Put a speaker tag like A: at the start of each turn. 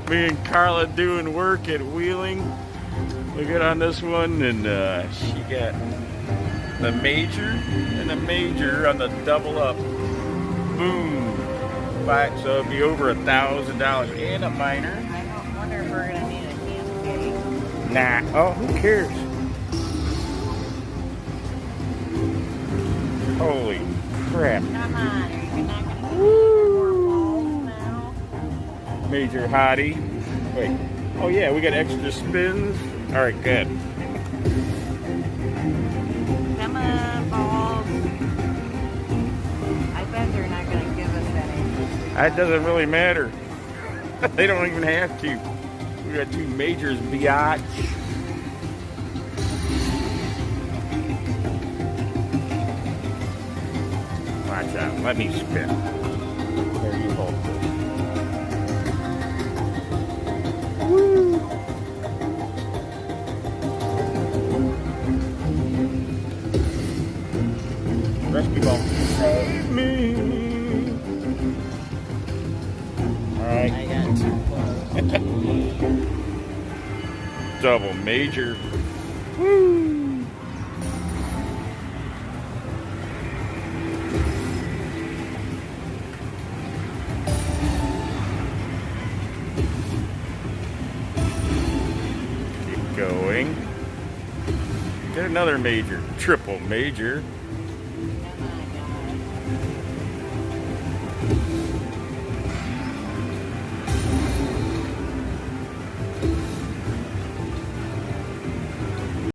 A: Me and Carla doing work at Wheeling. We get on this one, and she got the major and the major on the double up. Boom. So it'd be over $1,000 and a minor.
B: I don't wonder if we're gonna need a hand gauge.
A: Nah. Oh, who cares? Holy crap.
B: Come on, are you not gonna give me more balls now?
A: Major hottie. Wait. Oh yeah, we got extra spins. All right, good.
B: Come on, balls. I bet they're not gonna give us any.
A: That doesn't really matter. They don't even have to. We got two majors, biatch. Watch out. Let me spin. There you hold. Woo! Rescue ball. Save me. Alright.
B: I got too close.
A: Double major. Woo! Keep going. Get another major. Triple major.